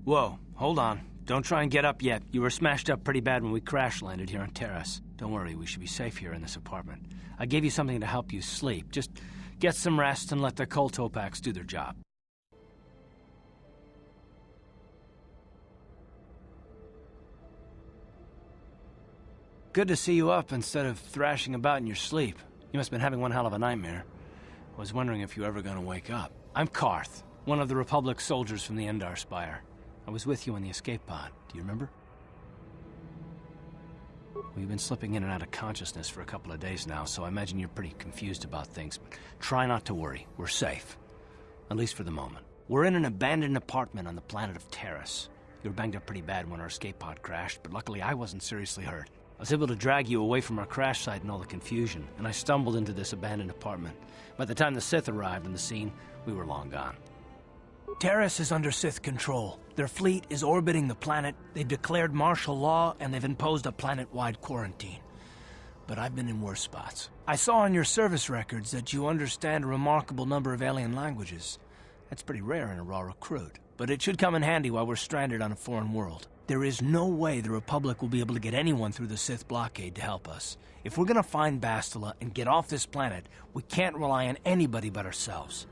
Whoa, hold on. Don't try and get up yet. You were smashed up pretty bad when we crash-landed here on Taris. Don't worry, we should be safe here in this apartment. I gave you something to help you sleep. Just get some rest and let the kotor packs do their job. Good to see you up instead of thrashing about in your sleep. You must have been having one hell of a nightmare. I was wondering if you were ever going to wake up. I'm Carth, one of the Republic soldiers from the Endar Spire. I was with you in the escape pod. Do you remember? We've been slipping in and out of consciousness for a couple of days now, so I imagine you're pretty confused about things, but try not to worry. We're safe. At least for the moment. We're in an abandoned apartment on the planet of Taris. You were banged up pretty bad when our escape pod crashed, but luckily I wasn't seriously hurt. I was able to drag you away from our crash site and all the confusion, and I stumbled into this abandoned apartment. By the time the Sith arrived on the scene, we were long gone. Taris is under Sith control. Their fleet is orbiting the planet, they've declared martial law, and they've imposed a planet-wide quarantine. But I've been in worse spots. I saw on your service records that you understand a remarkable number of alien languages. That's pretty rare in a raw recruit, but it should come in handy while we're stranded on a foreign world. There is no way the Republic will be able to get anyone through the Sith blockade to help us. If we're gonna find Bastila and get off this planet, we can't rely on anybody but ourselves.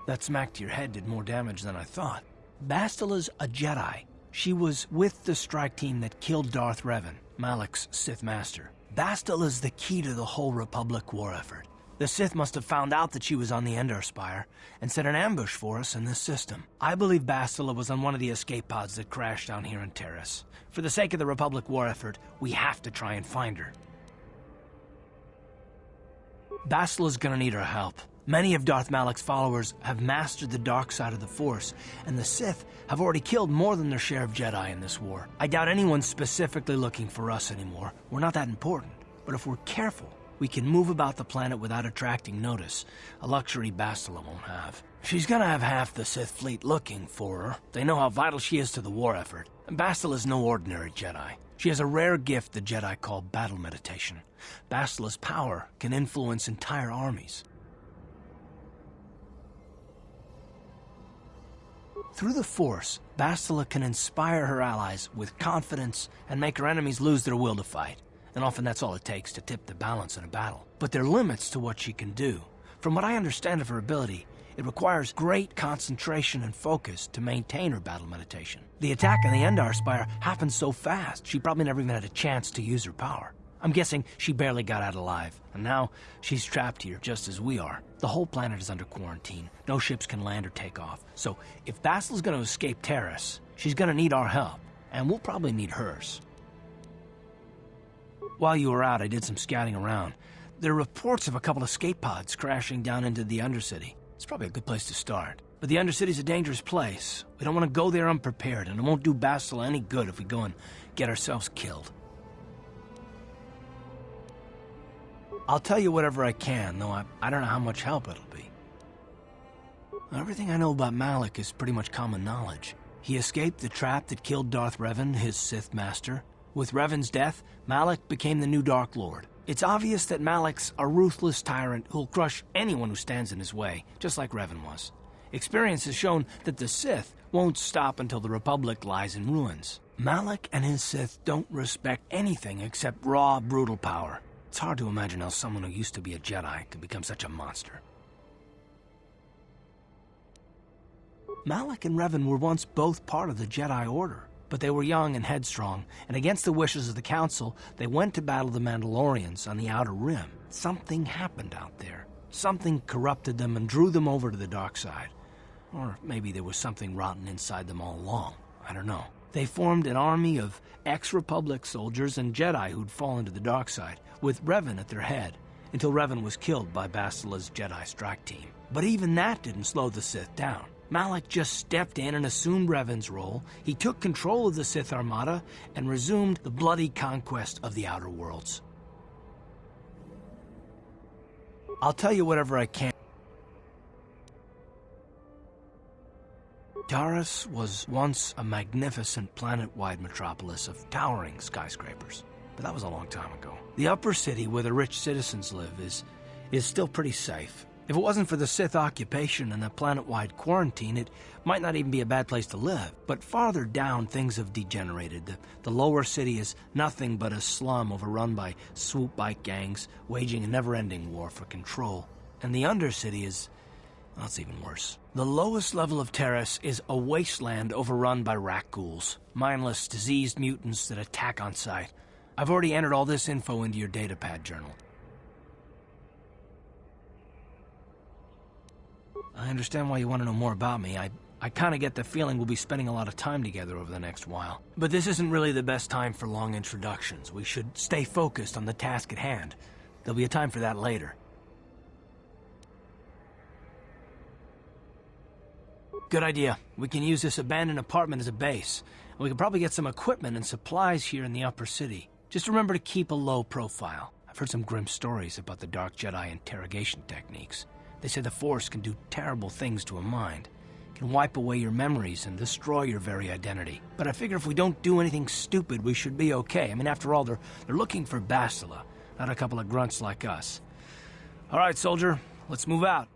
That smack to your head did more damage than I thought. Bastila's a Jedi. She was with the strike team that killed Darth Revan, Malak's Sith master. Bastila's the key to the whole Republic war effort. The Sith must have found out that she was on the Endar Spire and set an ambush for us in this system. I believe Bastila was on one of the escape pods that crashed down here in Taris. For the sake of the Republic war effort, we have to try and find her. Bastila's gonna need our help. Many of Darth Malak's followers have mastered the dark side of the Force, and the Sith have already killed more than their share of Jedi in this war. I doubt anyone's specifically looking for us anymore. We're not that important. But if we're careful, we can move about the planet without attracting notice, a luxury Bastila won't have. She's gonna have half the Sith fleet looking for her. They know how vital she is to the war effort. And Bastila's no ordinary Jedi. She has a rare gift the Jedi call battle meditation. Bastila's power can influence entire armies. Through the Force, Bastila can inspire her allies with confidence and make her enemies lose their will to fight. And often that's all it takes to tip the balance in a battle. But there are limits to what she can do. From what I understand of her ability, it requires great concentration and focus to maintain her battle meditation. The attack on the Endar Spire happened so fast, she probably never even had a chance to use her power. I'm guessing she barely got out alive, and now she's trapped here just as we are. The whole planet is under quarantine. No ships can land or take off. So if Bastila's gonna escape Taris, she's gonna need our help, and we'll probably need hers. While you were out, I did some scouting around. There are reports of a couple of escape pods crashing down into the Undercity. It's probably a good place to start. But the Undercity's a dangerous place. We don't want to go there unprepared, and it won't do Bastila any good if we go and get ourselves killed. I'll tell you whatever I can, though I don't know how much help it'll be. Everything I know about Malak is pretty much common knowledge. He escaped the trap that killed Darth Revan, his Sith master. With Revan's death, Malak became the new Dark Lord. It's obvious that Malak's a ruthless tyrant who'll crush anyone who stands in his way, just like Revan was. Experience has shown that the Sith won't stop until the Republic lies in ruins. Malak and his Sith don't respect anything except raw, brutal power. It's hard to imagine how someone who used to be a Jedi could become such a monster. Malak and Revan were once both part of the Jedi Order. But they were young and headstrong, and against the wishes of the Council, they went to battle the Mandalorians on the Outer Rim. Something happened out there. Something corrupted them and drew them over to the dark side. Or maybe there was something rotten inside them all along. I don't know. They formed an army of ex-Republic soldiers and Jedi who'd fallen to the dark side, with Revan at their head, until Revan was killed by Bastila's Jedi strike team. But even that didn't slow the Sith down. Malak just stepped in and assumed Revan's role. He took control of the Sith Armada and resumed the bloody conquest of the Outer Worlds. I'll tell you whatever I can. Taris was once a magnificent planet-wide metropolis of towering skyscrapers, but that was a long time ago. The upper city where the rich citizens live is still pretty safe. If it wasn't for the Sith occupation and the planet-wide quarantine, it might not even be a bad place to live. But farther down, things have degenerated. The lower city is nothing but a slum overrun by swoop bike gangs, waging a never-ending war for control. And the undercity is... well, it's even worse. The lowest level of Taris is a wasteland overrun by rat ghouls, mindless, diseased mutants that attack on sight. I've already entered all this info into your datapad journal. I understand why you want to know more about me. I kind of get the feeling we'll be spending a lot of time together over the next while. But this isn't really the best time for long introductions. We should stay focused on the task at hand. There'll be a time for that later. Good idea. We can use this abandoned apartment as a base. And we can probably get some equipment and supplies here in the upper city. Just remember to keep a low profile. I've heard some grim stories about the Dark Jedi interrogation techniques. They say the Force can do terrible things to a mind. It can wipe away your memories and destroy your very identity. But I figure if we don't do anything stupid, we should be okay. I mean, after all, they're looking for Bastila, not a couple of grunts like us. All right, soldier, let's move out.